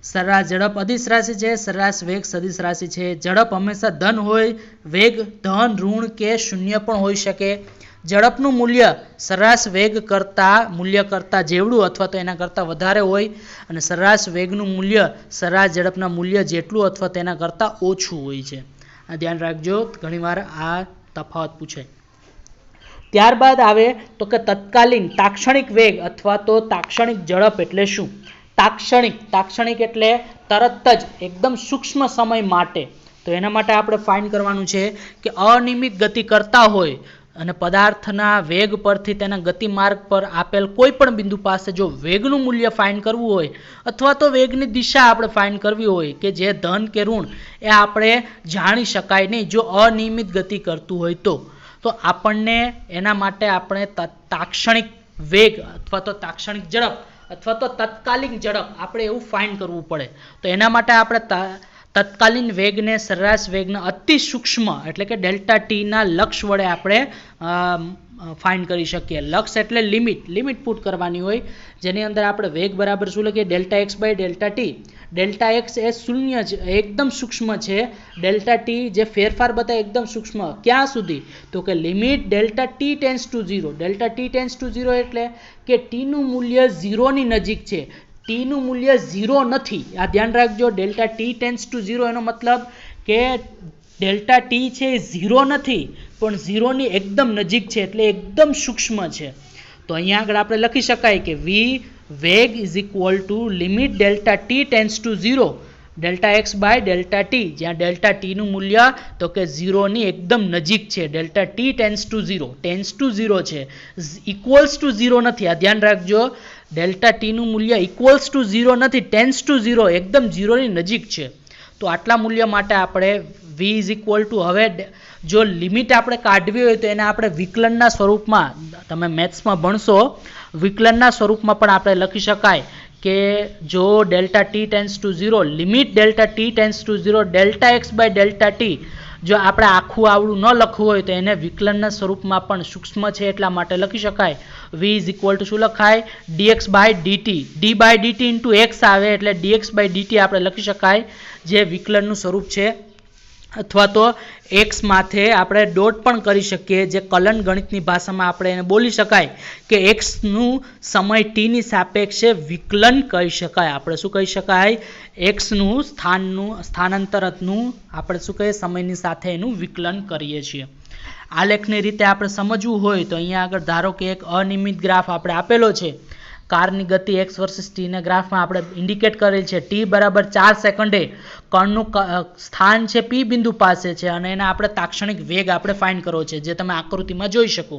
સરેરાશ ઝડપ અદિશ રાશિ છે, સરેરાશ વેગ સદિશ રાશિ છે. ઝડપ હંમેશા ધન હોય, વેગ ધન, ઋણ કે શૂન્ય પણ હોઈ શકે. ઝડપનું મૂલ્ય સરેરાશ વેગ મૂલ્ય કરતાં જેવડું અથવા તો એના કરતાં વધારે હોય, અને સરેરાશ વેગનું મૂલ્ય સરેરાશ ઝડપના મૂલ્ય જેટલું અથવા તેના કરતાં ઓછું હોય છે. આ ધ્યાન રાખજો, ઘણીવાર આ તફાવત પૂછાય. ત્યારબાદ આવે તો કે તત્કાલીન તાક્ષણિક વેગ અથવા તો તાક્ષણિક ઝડપ એટલે શું? તાક્ષણિક એટલે તરત જ એકદમ સૂક્ષ્મ સમય માટે. તો એના માટે આપણે ફાઇન્ડ કરવાનું છે કે અનિયમિત ગતિ કરતા હોય અને પદાર્થના વેગ પરથી તેના ગતિમાર્ગ પર આપેલ કોઈ પણ બિંદુ પાસે જો વેગનું મૂલ્ય ફાઇન્ડ કરવું હોય અથવા તો વેગની દિશા આપણે ફાઇન્ડ કરવી હોય કે જે ધન કે ઋણ એ આપણે જાણી શકાય નહીં જો અનિયમિત ગતિ કરતું હોય તો આપણને એના માટે આપણે તાક્ષણિક વેગ અથવા તો તાક્ષણિક ઝડપ અથવા તો તત્કાલીન ઝડપ આપણે એવું ફાઇન્ડ કરવું પડે. તો એના માટે આપણે તત્કાલીન વેગને સરેરાશ વેગના અતિ સૂક્ષ્મ એટલે કે ડેલ્ટા ટી ના લક્ષ વડે આપણે ફાઇન્ડ કરી શકીએ. લક્ષ એટલે લિમિટ પુટ કરવાની હોય, જેની અંદર આપણે વેગ બરાબર શું લખીએ? Delta x by delta t. Delta x એ શૂન્ય છે, એકદમ સૂક્ષ્મ છે. ડેલ્ટા ટી જે ફેરફાર બતાવે એકદમ સૂક્ષ્મ, ક્યાં સુધી? તો કે limit delta t tends to 0. Delta t tends to 0 એટલે કે ટીનું મૂલ્ય 0ની નજીક છે. ટીનું મૂલ્ય 0 નથી, આ ધ્યાન રાખજો. ડેલ્ટા ટી ટેન્સ ટુ 0 એનો મતલબ કે ડેલ્ટા ટી છે 0 નથી પણ 0ની એકદમ નજીક છે, એટલે એકદમ સૂક્ષ્મ છે. તો અહીંયા આગળ આપણે લખી શકાય કે વી વેગ is equal to limit delta t tends to 0 delta x by delta t, જ્યાં ડેલ્ટા ટીનું મૂલ્ય તો કે 0ની એકદમ નજીક છે. ડેલ્ટા ટી ટેન્સ ટુ 0 છે, ઇક્વલ્સ ટુ 0 નથી, આ ધ્યાન રાખજો. ડેલ્ટા ટીનું મૂલ્ય ઇક્વલ્સ ટુ 0 નથી, ટેન્સ ટુ 0 એકદમ 0ની નજીક છે. તો આટલા મૂલ્ય માટે આપણે v ઇઝ ઇક્વલ ટુ, હવે જો લિમિટ આપણે કાઢવી હોય તો એને આપણે વિકલનના સ્વરૂપમાં, તમે મેથ્સમાં ભણશો, વિકલનના સ્વરૂપમાં પણ આપણે લખી શકાય કે જો delta t tends to 0 limit delta t tends to 0 delta x by delta t, જો આપણે આખું આવડું ન લખવું હોય તો એને વિકલનના સ્વરૂપમાં પણ સૂક્ષ્મ છે એટલા માટે લખી શકાય. v ઇઝ ઇક્વલ ટુ શું લખાય? dx by dt. d by dt into x આવે એટલે dx બાય dt આપણે લખી શકાય, જે વિકલનનું સ્વરૂપ છે. અથવા તો x માથે આપણે ડોટ પણ કરી શકીએ, જે કલન ગણિતની ભાષામાં આપણે એને બોલી શકાય કે xનું સમય t ની સાપેક્ષે વિકલન કહી શકાય. આપણે શું કહી શકાય? xનું સ્થાનાંતરનું આપણે શું કહીએ? સમયની સાથે એનું વિકલન કરીએ છીએ. આલેખની રીતે આપણે સમજવું હોય તો અહીંયા આગળ ધારો કે એક અનિયમિત ગ્રાફ આપણે આપેલો છે. કારની ગતિ x વર્સિસ t ના ગ્રાફમાં આપણે ઇન્ડિકેટ કરેલ છે. t બરાબર 4 સેકન્ડે કણનું સ્થાન છે p બિંદુ પાસે છે અને એના આપણે તાક્ષણિક વેગ આપણે ફાઇન્ડ કરવો છે, જે તમે આકૃતિમાં જોઈ શકો.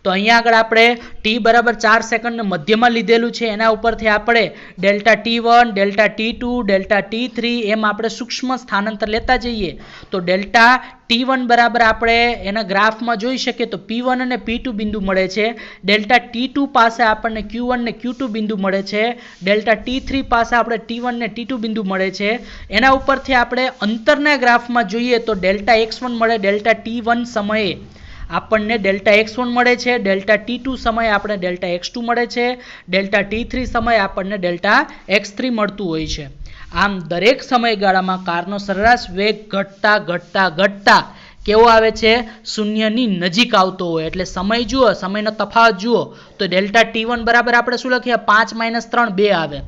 તો અહીંયા આગળ આપણે ટી બરાબર 4 સેકન્ડને મધ્યમાં લીધેલું છે, એના ઉપરથી આપણે delta T1, delta T2, delta T3 એમ આપણે સૂક્ષ્મ સ્થાનાંતર લેતા જઈએ તો ડેલ્ટા T1 બરાબર આપણે એના ગ્રાફમાં જોઈ શકીએ તો P1 અને P2 બિંદુ મળે છે, ડેલ્ટા T2 પાસે આપણને Q1 ને Q2 બિંદુ મળે છે, ડેલ્ટા T3 પાસે આપણે T1 ને T2 બિંદુ મળે છે. એના ઉપરથી આપણે અંતરના ગ્રાફમાં જોઈએ તો ડેલ્ટા X1 મળે, ડેલ્ટા T1 સમયે આપણને ડેલ્ટા X1 મળે છે, ડેલ્ટા T2 સમયે આપણે ડેલ્ટા X2 મળે છે, ડેલ્ટા T3 સમયે આપણને ડેલ્ટા X3 મળતું હોય છે. આમ દરેક સમયગાળામાં કારનો સરેરાશ વેગ ઘટતા ઘટતા ઘટતા કેવો આવે છે? શૂન્યની નજીક આવતો હોય. એટલે સમય જુઓ, સમયનો તફાવત જુઓ તો ડેલ્ટા T1 બરાબર આપણે શું લખીએ? 5 - 3 2 આવે.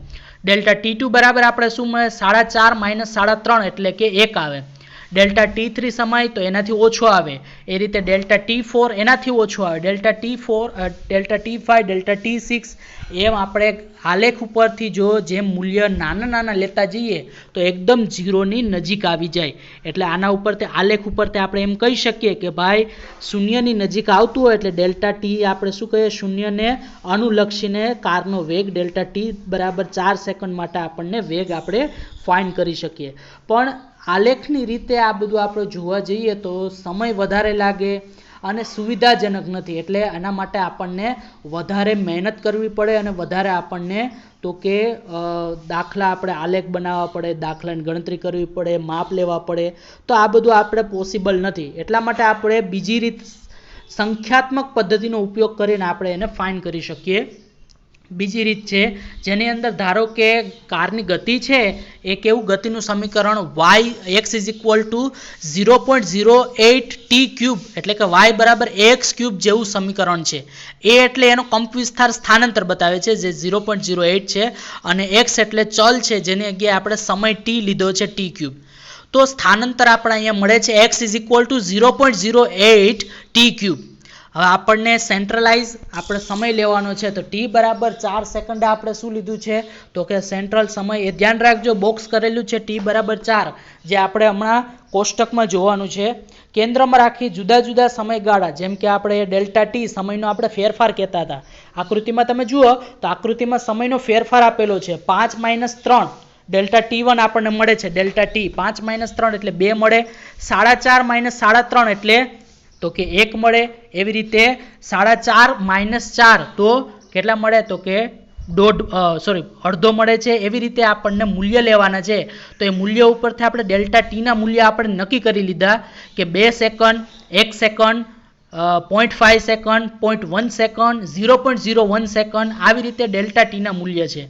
ડેલ્ટા T2 બરાબર આપણે શું મળે? 4.5 - 3.5 એટલે કે 1 આવે. ડેલ્ટા T3 સમય તો એનાથી ઓછો આવે. એ રીતે ડેલ્ટા T4 એનાથી ઓછો આવે. Delta T4, delta T5, delta T6 એમ આપણે આલેખ ઉપરથી જો જેમ મૂલ્ય નાના નાના લેતા જઈએ તો એકદમ ઝીરોની નજીક આવી જાય. એટલે આના ઉપરથી આલેખ ઉપરથી આપણે એમ કહી શકીએ કે ભાઈ શૂન્યની નજીક આવતું હોય એટલે ડેલ્ટા ટી આપણે શું કહીએ? શૂન્યને અનુલક્ષીને કારનો વેગ ડેલ્ટા ટી બરાબર 4 સેકન્ડ માટે આપણને વેગ આપણે ફાઇન્ડ કરી શકીએ. પણ આલેખની રીતે આ બધું આપણે જોવા જઈએ તો સમય વધારે લાગે અને સુવિધાજનક નથી. એટલે એના માટે આપણને વધારે મહેનત કરવી પડે અને વધારે આપણને તો કે દાખલા આપણે આલેખ બનાવવા પડે, દાખલાની ગણતરી કરવી પડે, માપ લેવા પડે. તો આ બધું આપણે પોસિબલ નથી. એટલા માટે આપણે બીજી રીત સંખ્યાત્મક પદ્ધતિનો ઉપયોગ કરીને આપણે એને ફાઇન્ડ કરી શકીએ. બીજી રીત છે જેની અંદર ધારો કે કારની ગતિ છે એ કેવું ગતિનું સમીકરણ y(x = 0.08 t³ એટલે કે y બરાબર ax³ જેવું સમીકરણ છે. એ એટલે એનો કંપ વિસ્તાર સ્થાનાંતર બતાવે છે જે 0.08 છે અને x એટલે ચલ છે જેની જગ્યાએ આપણે સમય t લીધો છે t³. તો સ્થાનાંતર આપણે અહીંયા મળે છે x = 0.08 t³. હવે આપણને સેન્ટ્રલાઇઝ આપણે સમય લેવાનો છે તો t બરાબર 4 સેકન્ડ આપણે શું લીધું છે તો કે સેન્ટ્રલ સમય. એ ધ્યાન રાખજો બોક્સ કરેલું છે t બરાબર 4 જે આપણે હમણાં કોષ્ટકમાં જોવાનું છે. કેન્દ્રમાં રાખી જુદા જુદા સમયગાળા જેમ કે આપણે ડેલ્ટા ટી સમયનો આપણે ફેરફાર કહેતા હતા. આકૃતિમાં તમે જુઓ તો આકૃતિમાં સમયનો ફેરફાર આપેલો છે 5 - 3 ડેલ્ટા T1 આપણને મળે છે ડેલ્ટા ટી 5 - 3 એટલે 2 મળે, 4.5 - 3.5 એટલે તો કે 1 મળે. એવી રીતે 4.5 - 4 તો કેટલા મળે તો કે અડધો મળે છે. એવી રીતે આપણને મૂલ્ય લેવાના છે તો એ મૂલ્ય ઉપરથી આપણે ડેલ્ટા ટીના મૂલ્ય આપણે નક્કી કરી લીધા કે 2 second, 1 second, 0.5 second, 0.1 second, 0.01 second આવી રીતે ડેલ્ટા ટીના મૂલ્ય છે.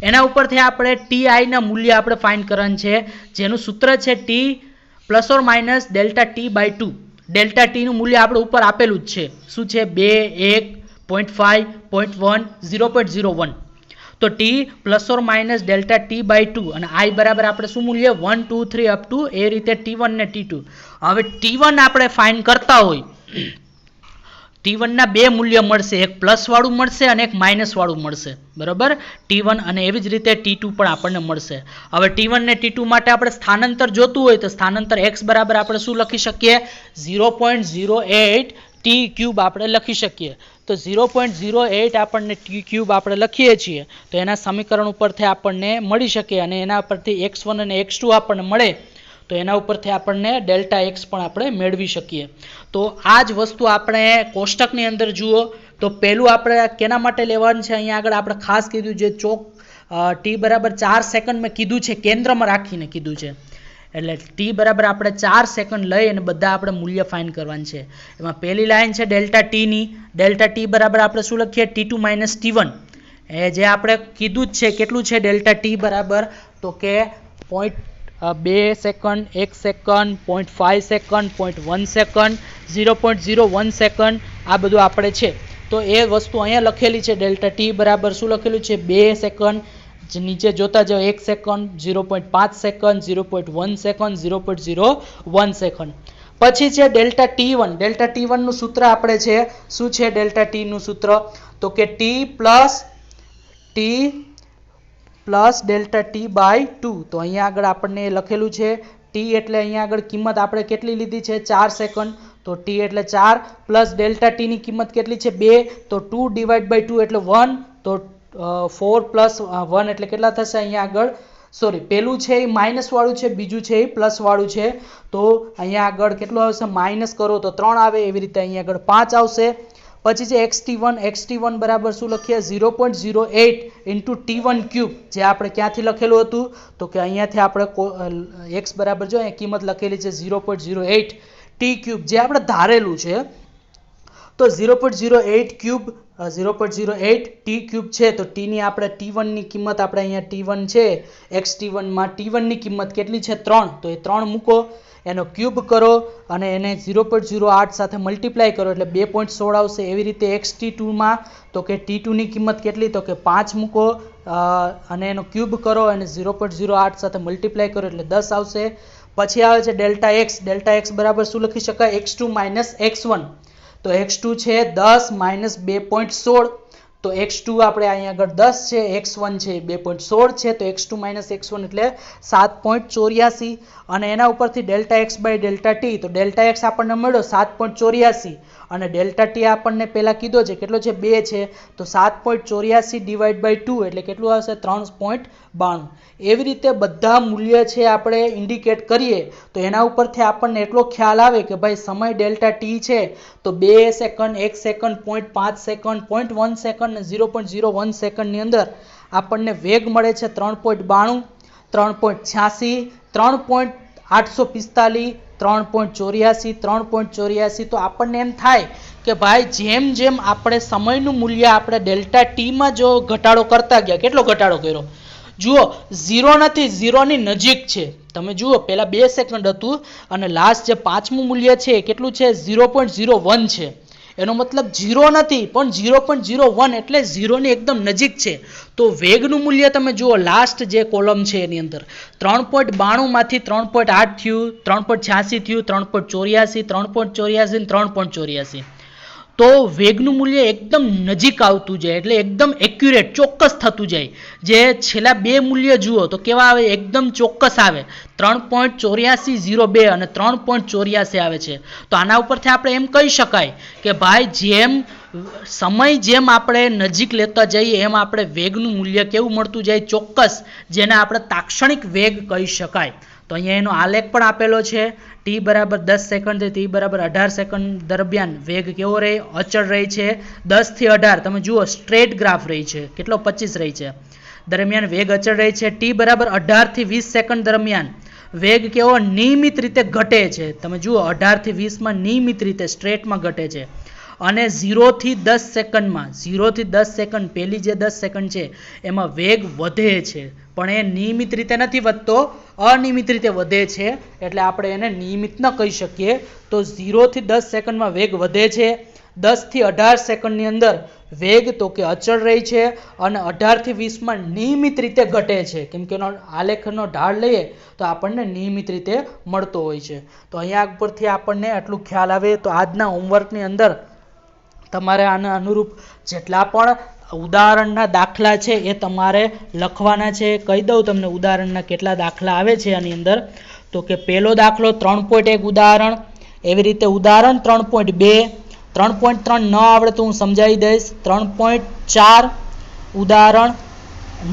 એના ઉપરથી આપણે ટીઆઈના મૂલ્ય આપણે ફાઇન્ડ કરવાનું છે જેનું સૂત્ર છે t ± ડેલ્ટા t/2. ડેલ્ટા ટીનું મૂલ્ય આપણે ઉપર આપેલું જ છે. શું છે? 2, 1, 0.5, 0.1, 0.01. તો t ± ડેલ્ટા t/2 અને i બરાબર આપણે શું મૂલ્ય 1, 2, 3 અપ ટુ એ રીતે T1 ને T2. હવે T1 આપણે ફાઇન્ડ કરતા હોય T1 ના બે મૂલ્ય મળશે, એક પ્લસ વાળું મળશે અને એક માઇનસ વાળું મળશે. બરાબર T1 અને એવી જ રીતે T2 પણ આપણને મળશે. હવે T1 ને T2 માટે આપણે સ્થાનાંતર જોતું હોય તો સ્થાનાંતર x બરાબર આપણે શું લખી શકીએ? 0.08 t³ આપણે લખી શકીએ. તો 0.08 આપણને t³ આપણે લખીએ છીએ તો એના સમીકરણ ઉપરથી આપણને મળી શકે અને એના પરથી x1 અને x2 આપણને મળે તો એના ઉપરથી આપણને ડેલ્ટા x પણ આપણે મેળવી શકીએ. તો આ જ વસ્તુ આપણે કોષ્ટકની અંદર જુઓ તો પહેલું આપણે કેના માટે લેવાનું છે અહીંયા આગળ આપણે ખાસ કીધું જે ચોક t બરાબર 4 સેકન્ડ મેં કીધું છે કેન્દ્રમાં રાખીને કીધું છે. એટલે t બરાબર આપણે 4 સેકન્ડ લઈ અને બધા આપણે મૂલ્ય ફાઇન્ડ કરવાનું છે. એમાં પહેલી લાઈન છે ડેલ્ટા ટીની. ડેલ્ટા ટી બરાબર આપણે શું લખીએ? T2 - T1. એ જે આપણે કીધું જ છે કેટલું છે ડેલ્ટા ટી બરાબર તો કે 2 second, 1 second, 0.5 second, 0.1 second, 0.01 second આ બધું આપણે છે. તો એ વસ્તુ અહીંયા લખેલી છે ડેલ્ટા ટી બરાબર શું લખેલું છે? 2 સેકન્ડ, નીચે જોતા જાઓ 1 સેકન્ડ, 0.5 સેકન્ડ, 0.1 સેકન્ડ, 0.01 સેકન્ડ. પછી છે ડેલ્ટા T1. ડેલ્ટા T1 નું સૂત્ર આપણે છે શું છે ડેલ્ટા ટી નું સૂત્ર તો કે t પ્લસ ડેલ્ટા t/2. તો અહીંયા આગળ આપણને લખેલું છે t એટલે અહીંયા આગળ કિંમત આપણે કેટલી લીધી છે? 4 સેકન્ડ. તો t એટલે 4 પ્લસ ડેલ્ટા t ની કિંમત કેટલી છે 2 તો 2 ડિવાઇડ બાય 2 એટલે 1 તો 4 પ્લસ 1 એટલે કેટલા થશે અહીંયા આગળ સોરી પેલું છે એ માઇનસ વાળું છે બીજું છે એ પ્લસ વાળું છે તો અહીંયા આગળ કેટલું આવશે માઇનસ કરો તો 3 આવે એવી રીતે અહીંયા આગળ 5 આવશે પછી છે xt1 બરાબર શું લખીએ 0.08 ઇન્ટુ t1 ક્યુબ જે આપણે ક્યાંથી લખેલું હતું તો કે અહીંયાથી આપણે x બરાબર જો અહીંયા કિંમત લખેલી છે 0.08 t ક્યુબ જે આપણે ધારેલું છે તો 0.08 ક્યુબ 0.08 t ક્યુબ છે તો t ની આપણે t1 ની કિંમત આપણે અહીંયા t1 છે xt1 માં t1 ની કિંમત કેટલી છે 3 તો એ 3 મૂકો એનો ક્યુબ કરો અને એને 0.08 સાથે મલ્ટીપ્લાય કરો એટલે 2.16 આવશે એવી રીતે xt2 માં તો કે t2 ની કિંમત કેટલી તો કે 5 મૂકો અને એનો ક્યુબ કરો અને 0.08 સાથે મલ્ટીપ્લાય કરો એટલે 10 આવશે પછી આવે છે ડેલ્ટા x બરાબર શું લખી શકાય x2 x1 તો x2 છે 10 2.16 તો x2 આપણે અહીંયા આગળ 10 છે x1 છે 2.16 છે તો x2 x1 એટલે 7.84 અને એના ઉપરથી delta x by delta t તો ડેલ્ટા x આપણને મળ્યો 7.84 અને ડેલ્ટા t આપણને પહેલા કીધો છે કેટલો છે 2 છે તો 7.84 ડિવાઇડ બાય 2 એટલે કેટલું આવશે 3.92 એવી રીતે બધા મૂલ્ય છે આપણે ઇન્ડિકેટ કરીએ તો એના ઉપરથી આપણને એટલો ખ્યાલ આવે કે ભાઈ સમય ડેલ્ટા t છે તો 2 સેકન્ડ 1 સેકન્ડ 0.5 સેકન્ડ 0.1 સેકન્ડ અને 0.01 સેકન્ડની અંદર આપણને વેગ મળે છે 3.92 3.86 3.845 3.84 3.84 તો આપણને એમ થાય કે ભાઈ જેમ જેમ આપણે સમયનું મૂલ્ય આપણે ડેલ્ટા ટી માં જો ઘટાડો કરતા ગયા કેટલો ઘટાડો કર્યો જુઓ 0 નથી 0 ની નજીક છે તમે જુઓ પહેલા 2 સેકન્ડ હતું અને લાસ્ટ જે પાંચમું મૂલ્ય છે કેટલું છે 0.01 છે એનો મતલબ 0 નથી પણ 0.01 એટલે 0 ની એકદમ નજીક છે તો વેગનું મૂલ્ય તમે જુઓ લાસ્ટ જે કોલમ છે એની અંદર 3.92 માંથી 3.8 થયું 3.86 થયું 3.84 3.84 3.84 તો વેગનું મૂલ્ય એકદમ નજીક આવતું જાય એટલે એકદમ એક્યુરેટ ચોક્કસ થતું જાય જે છેલ્લા બે મૂલ્ય જુઓ તો કેવા આવે એકદમ ચોક્કસ આવે 3.8402 અને 3.84 આવે છે તો આના ઉપરથી આપણે એમ કહી શકાય કે ભાઈ જેમ સમય જેમ આપણે નજીક લેતા જઈએ એમ આપણે વેગનું મૂલ્ય કેવું મળતું જાય ચોક્કસ જેને આપણે તાક્ષણિક વેગ કહી શકાય તો અહીંયા એનો આલેખ પણ આપેલો છે t બરાબર 10 સેકન્ડ થી t બરાબર 18 સેકન્ડ દરમિયાન વેગ કેવો રહે અચળ રહે છે 10 થી 18 તમે જુઓ સ્ટ્રેટ ગ્રાફ રહી છે કેટલો 25 રહી છે દરમિયાન વેગ અચળ રહે છે t બરાબર 18 થી 20 સેકન્ડ દરમિયાન વેગ કેવો નિયમિત રીતે ઘટે છે તમે જુઓ 18 થી 20 માં નિયમિત રીતે સ્ટ્રેટમાં ઘટે છે અને 0 થી 10 સેકન્ડમાં 0 થી 10 સેકન્ડ પહેલી જે 10 સેકન્ડ છે એમાં વેગ વધે છે પણ એ નિયમિત રીતે નથી વધતો અનિયમિત રીતે વધે છે એટલે આપણે એને નિયમિત ન કહી શકીએ તો 0 થી 10 સેકન્ડમાં વેગ વધે છે 10 થી 18 સેકન્ડની અંદર વેગ તો કે અચળ રહે છે અને 18 થી 20 માં નિયમિત રીતે ઘટે છે કેમ કે એનો આલેખનો ઢાળ લઈએ તો આપણને નિયમિત રીતે મળતો હોય છે તો અહીંયા ઉપરથી આપણને આટલું ખ્યાલ આવે તો આજના હોમવર્કની અંદર તમારે આના અનુરૂપ જેટલા પણ ઉદાહરણના દાખલા છે એ તમારે લખવાના છે કહી દઉં તમને ઉદાહરણના કેટલા દાખલા આવે છે આની અંદર તો કે પહેલો દાખલો 3.1 ઉદાહરણ એવી રીતે ઉદાહરણ 3.2 3.3 ન આવડે તો હું સમજાવી દઈશ 3.4 ઉદાહરણ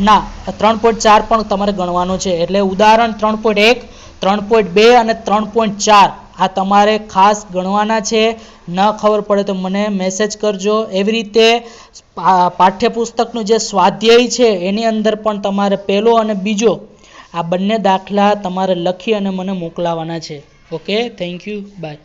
ના 3.4 પણ તમારે ગણવાનો છે એટલે ઉદાહરણ 3.1 3.2 અને 3.4 આ તમારે ખાસ ગણવાના છે ન ખબર પડે તો મને મેસેજ કરજો એવી રીતે પાઠ્યપુસ્તકનું જે સ્વાધ્યાય છે એની અંદર પણ તમારે પહેલો અને બીજો આ બંને દાખલા તમારે લખી અને મને મોકલાવાના છે ઓકે થેન્ક યુ બાય